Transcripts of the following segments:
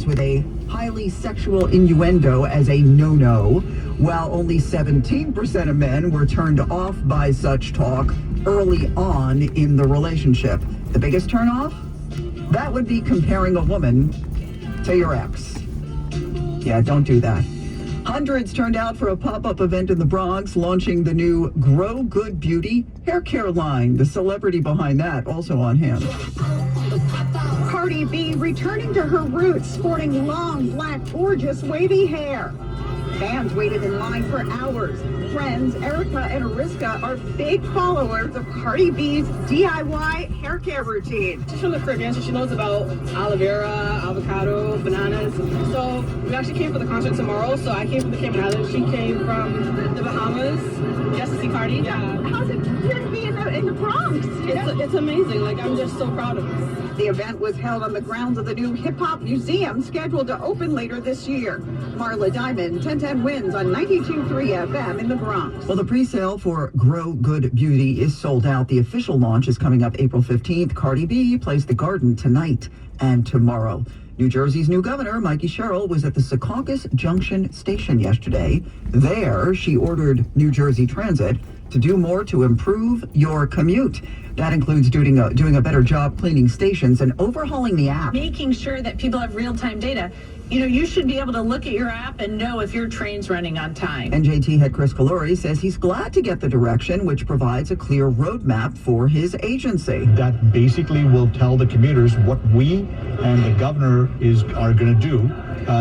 with a highly sexual innuendo as a no-no, while only 17% of men were turned off by such talk early on in the relationship. The biggest turnoff? That would be comparing a woman to your ex. Yeah, don't do that. Hundreds turned out for a pop-up event in the Bronx launching the new Grow Good Beauty hair care line. The celebrity behind that also on hand. Cardi B returning to her roots, sporting long, black, gorgeous, wavy hair. Fans waited in line for hours. Friends Erica and Ariska are big followers of Cardi B's DIY hair care routine. She's from the Caribbean, so she knows about aloe vera, avocado, bananas. So we actually came for the concert tomorrow. So I came from the Cayman Islands. She came from the Bahamas. Just to see Cardi. Yeah. How's it here to be in the Bronx? It's amazing. Like, I'm just so proud of her. The event was held on the grounds of the new Hip Hop Museum, scheduled to open later this year. Marla Diamond, 1010 wins on 92.3 FM in the Bronx. Well, the pre-sale for Grow Good Beauty is sold out. The official launch is coming up April 15th. Cardi B plays the Garden tonight and tomorrow. New Jersey's new governor, Mikey Sherrill, was at the Secaucus Junction station yesterday. There, she ordered New Jersey Transit to do more to improve your commute. That includes doing a better job cleaning stations and overhauling the app. Making sure that people have real-time data. You know, you should be able to look at your app and know if your train's running on time. NJT head Chris Calori says he's glad to get the direction, which provides a clear roadmap for his agency. That basically will tell the commuters what we and the governor are going to do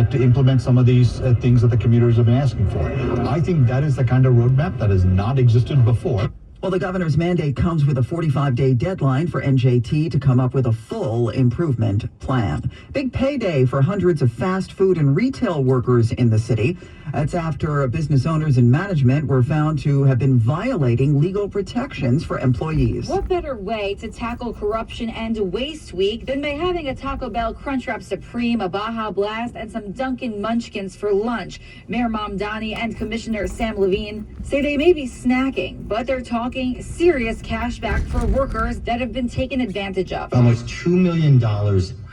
to implement some of these things that the commuters have been asking for. I think that is the kind of roadmap that has not existed before. Well, the governor's mandate comes with a 45-day deadline for NJT to come up with a full improvement plan. Big payday for hundreds of fast food and retail workers in the city. That's after business owners and management were found to have been violating legal protections for employees. What better way to tackle corruption and waste week than by having a Taco Bell Crunchwrap Supreme, a Baja Blast, and some Dunkin' Munchkins for lunch? Mayor Mamdani and Commissioner Sam Levine say they may be snacking, but they're talking serious cash back for workers that have been taken advantage of. Almost $2 million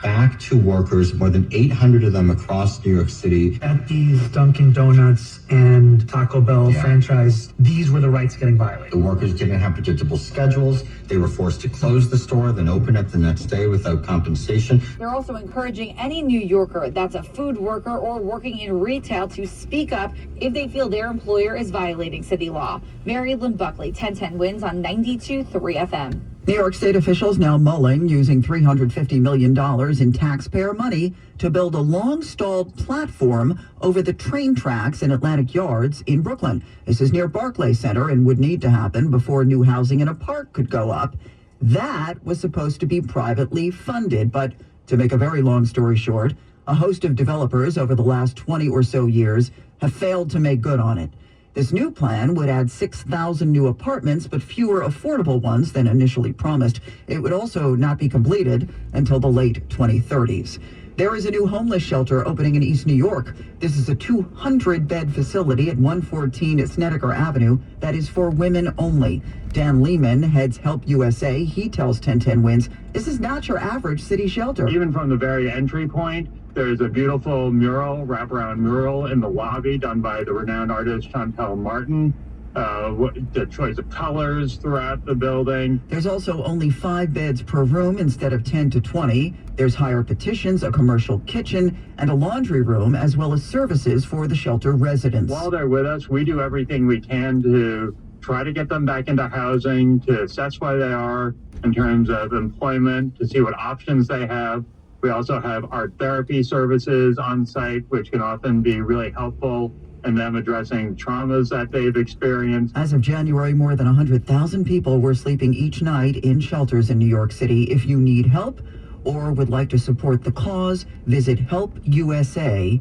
back to workers, more than 800 of them across New York City. At these Dunkin' Donuts and Taco Bell franchise, these were the rights getting violated. The workers didn't have predictable schedules. They were forced to close the store, then open it the next day without compensation. They're also encouraging any New Yorker that's a food worker or working in retail to speak up if they feel their employer is violating city law. Mary Lynn Buckley, 1010 wins on 92.3 FM. New York State officials now mulling using $350 million in taxpayer money to build a long-stalled platform over the train tracks in Atlantic Yards in Brooklyn. This is near Barclays Center and would need to happen before new housing in a park could go up. That was supposed to be privately funded, but to make a very long story short, a host of developers over the last 20 or so years have failed to make good on it. This new plan would add 6,000 new apartments, but fewer affordable ones than initially promised. It would also not be completed until the late 2030s. There is a new homeless shelter opening in East New York. This is a 200-bed facility at 114 Snedeker Avenue that is for women only. Dan Lehman heads Help USA. He tells 1010 Wins, this is not your average city shelter. Even from the very entry point, there's a beautiful wraparound mural in the lobby done by the renowned artist Chantal Martin. The choice of colors throughout the building. There's also only 5 beds per room instead of 10 to 20. There's higher petitions, a commercial kitchen, and a laundry room, as well as services for the shelter residents. While they're with us, we do everything we can to try to get them back into housing, to assess where they are in terms of employment, to see what options they have. We also have art therapy services on site, which can often be really helpful in them addressing traumas that they've experienced. As of January, more than 100,000 people were sleeping each night in shelters in New York City. If you need help or would like to support the cause, visit helpusa.org.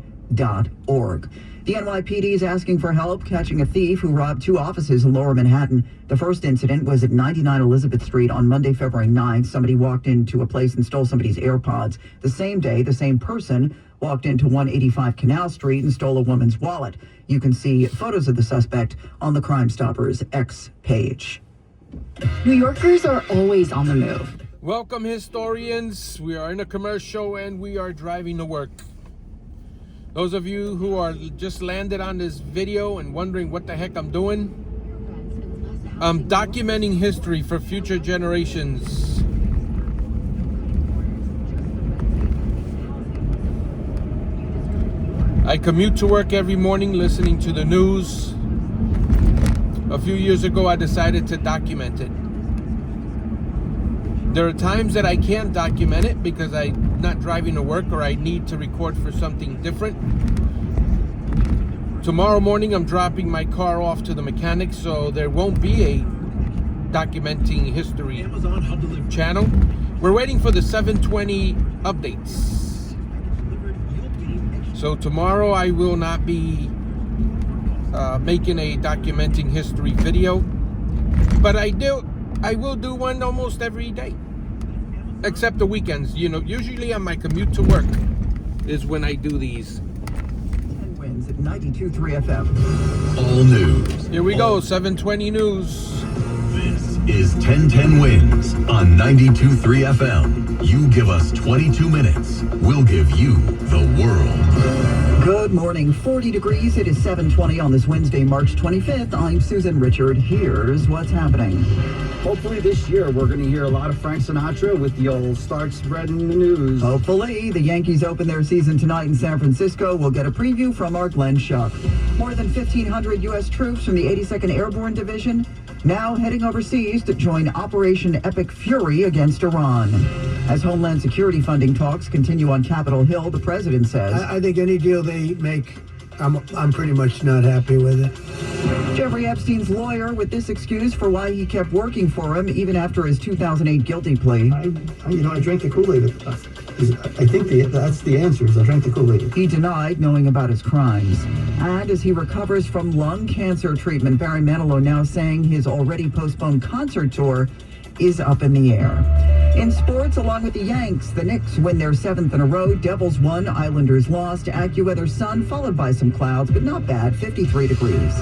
The NYPD is asking for help catching a thief who robbed 2 offices in Lower Manhattan. The first incident was at 99 Elizabeth Street on Monday, February 9th. Somebody walked into a place and stole somebody's AirPods. The same day, the same person walked into 185 Canal Street and stole a woman's wallet. You can see photos of the suspect on the Crime Stoppers X page. New Yorkers are always on the move. Welcome, historians. We are in a commercial and we are driving to work. Those of you who are just landed on this video and wondering what the heck I'm doing, I'm documenting history for future generations. I commute to work every morning listening to the news. A few years ago, I decided to document it. There are times that I can't document it because I'm not driving to work or I need to record for something different. Tomorrow morning, I'm dropping my car off to the mechanic, so there won't be a documenting history channel. We're waiting for the 720 updates. So tomorrow I will not be making a documenting history video, but I will do one almost every day, except the weekends. You know, usually on my commute to work is when I do these. And wins at 92.3 FM. All news. Here we go, 720 news. This is 1010 Wins on 92.3 FM. You give us 22 minutes, we'll give you the world. Good morning, 40 degrees. It is 7:20 on this Wednesday, March 25th. I'm Susan Richard. Here's what's happening. Hopefully this year we're going to hear a lot of Frank Sinatra with the old start spreading the news. Hopefully. The Yankees open their season tonight in San Francisco. We'll get a preview from our Glenn Schuck. More than 1,500 U.S. troops from the 82nd Airborne Division now heading overseas to join Operation Epic Fury against Iran. As Homeland Security funding talks continue on Capitol Hill, the president says, I think any deal they make, I'm pretty much not happy with it. Jeffrey Epstein's lawyer with this excuse for why he kept working for him even after his 2008 guilty plea. I drank the Kool-Aid. I think that's the answer, is I drank the Kool-Aid. He denied knowing about his crimes. And as he recovers from lung cancer treatment, Barry Manilow now saying his already postponed concert tour is up in the air. In sports, along with the Yanks, the Knicks win their 7th in a row. Devils won, Islanders lost. AccuWeather sun followed by some clouds, but not bad, 53 degrees.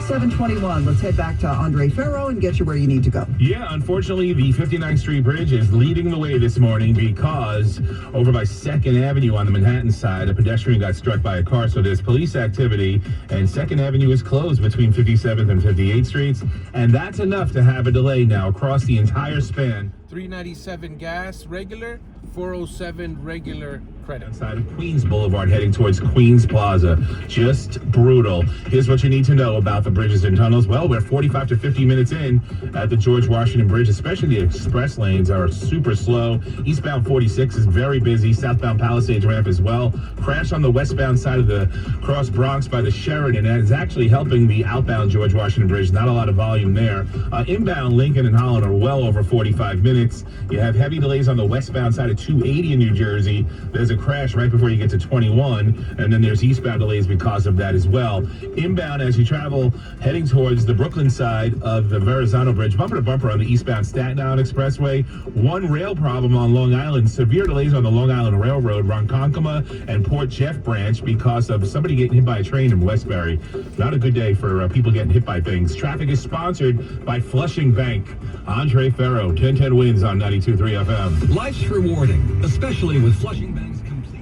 7:21. Let's head back to Andre Ferro and get you where you need to go. Yeah, unfortunately, the 59th Street Bridge is leading the way this morning because over by 2nd Avenue on the Manhattan side, a pedestrian got struck by a car, so there's police activity, and 2nd Avenue is closed between 57th and 58th Streets, and that's enough to have a delay now across the entire span. 397 gas regular, 407 regular credit. Outside of Queens Boulevard heading towards Queens Plaza. Just brutal. Here's what you need to know about the bridges and tunnels. Well, we're 45 to 50 minutes in at the George Washington Bridge, especially the express lanes are super slow. Eastbound 46 is very busy. Southbound Palisades ramp as well. Crash on the westbound side of the Cross Bronx by the Sheridan is actually helping the outbound George Washington Bridge. Not a lot of volume there. Inbound Lincoln and Holland are well over 45 minutes. You have heavy delays on the westbound side of 280 in New Jersey. There's a crash right before you get to 21, and then there's eastbound delays because of that as well. Inbound as you travel heading towards the Brooklyn side of the Verrazano Bridge, bumper to bumper on the eastbound Staten Island Expressway. One rail problem on Long Island, severe delays on the Long Island Railroad, Ronkonkoma and Port Jeff branch because of somebody getting hit by a train in Westbury. Not a good day for people getting hit by things. Traffic is sponsored by Flushing Bank. Andre Ferro, 1010 Wins on 92.3 FM. Life's rewarding, especially with Flushing Bank's complete.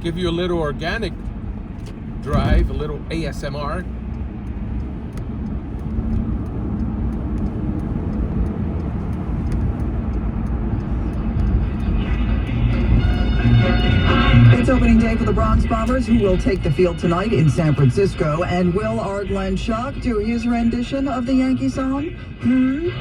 Give you a little organic drive, a little ASMR. It's opening day for the Bronx Bombers, who will take the field tonight in San Francisco. And will our Glenn Schuck do his rendition of the Yankee song?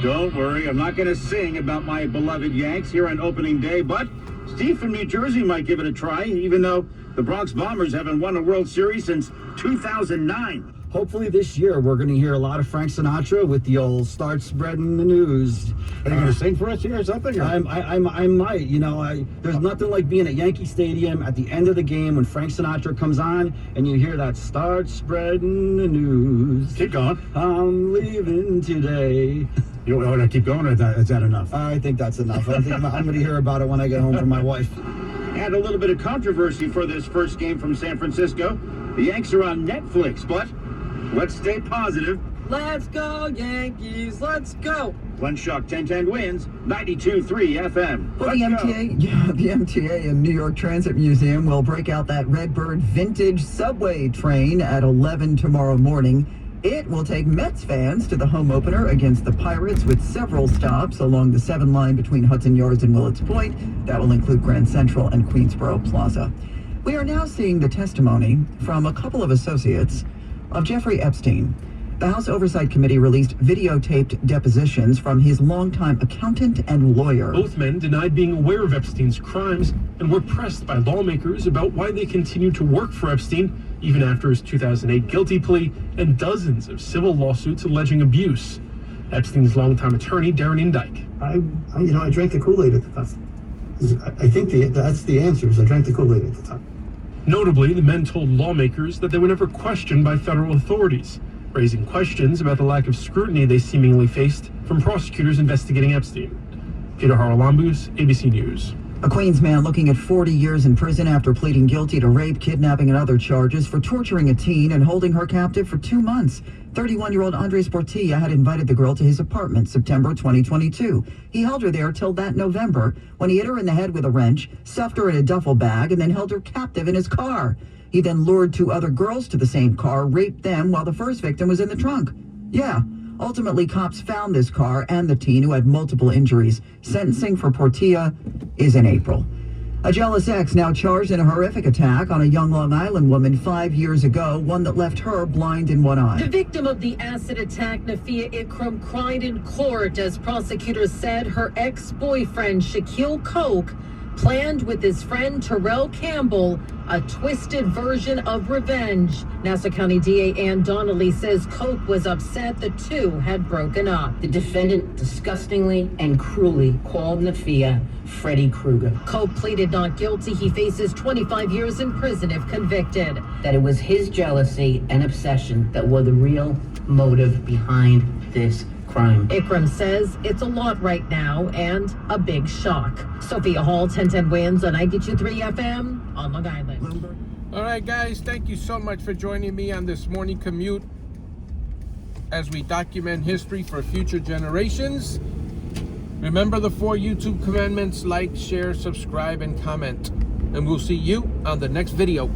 Don't worry, I'm not going to sing about my beloved Yanks here on opening day, but Steve from New Jersey might give it a try, even though the Bronx Bombers haven't won a World Series since 2009. Hopefully this year we're going to hear a lot of Frank Sinatra with the old start spreading the news. Are you going to sing for us here or something? I might. You know, there's nothing like being at Yankee Stadium at the end of the game when Frank Sinatra comes on and you hear that start spreading the news. Keep going. I'm leaving today. You want to keep going, or is that enough? I think that's enough. I think I'm going to hear about it when I get home from my wife. Had a little bit of controversy for this first game from San Francisco. The Yanks are on Netflix, but let's stay positive. Let's go, Yankees, let's go. Glenn Schuck, 1010 wins, 92.3 FM. Well, the MTA and New York Transit Museum will break out that Redbird vintage subway train at 11 tomorrow morning. It will take Mets fans to the home opener against the Pirates with several stops along the 7 line between Hudson Yards and Willets Point. That will include Grand Central and Queensboro Plaza. We are now seeing the testimony from a couple of associates of Jeffrey Epstein. The House Oversight Committee released videotaped depositions from his longtime accountant and lawyer. Both men denied being aware of Epstein's crimes and were pressed by lawmakers about why they continued to work for Epstein even after his 2008 guilty plea and dozens of civil lawsuits alleging abuse. Epstein's longtime attorney, Darren Indike. I drank the Kool-Aid at the time. I think that's the answers. I drank the Kool-Aid at the time. Notably, the men told lawmakers that they were never questioned by federal authorities, raising questions about the lack of scrutiny they seemingly faced from prosecutors investigating Epstein. Peter Haralambous, ABC News. A Queens man looking at 40 years in prison after pleading guilty to rape, kidnapping, and other charges for torturing a teen and holding her captive for 2 months. 31-year-old Andres Portilla had invited the girl to his apartment September 2022. He held her there till that November when he hit her in the head with a wrench, stuffed her in a duffel bag, and then held her captive in his car. He then lured 2 other girls to the same car, raped them while the first victim was in the trunk. Yeah. Ultimately, cops found this car and the teen who had multiple injuries. Sentencing for Portilla is in April. A jealous ex now charged in a horrific attack on a young Long Island woman 5 years ago, one that left her blind in one eye. The victim of the acid attack, Nafia Ikram, cried in court as prosecutors said her ex-boyfriend, Shaquille Koch, planned with his friend Terrell Campbell a twisted version of revenge. Nassau County DA Ann Donnelly says Koch was upset the two had broken up. The defendant disgustingly and cruelly called Nafia Freddy Krueger. Koch pleaded not guilty. He faces 25 years in prison if convicted. That it was his jealousy and obsession that were the real motive behind this crime. Ikram says it's a lot right now and a big shock. Sophia Hall, 1010 wins on 92.3 FM on Long Island. All right, guys, thank you so much for joining me on this morning commute as we document history for future generations. Remember the 4 YouTube commandments: like, share, subscribe, and comment. And we'll see you on the next video.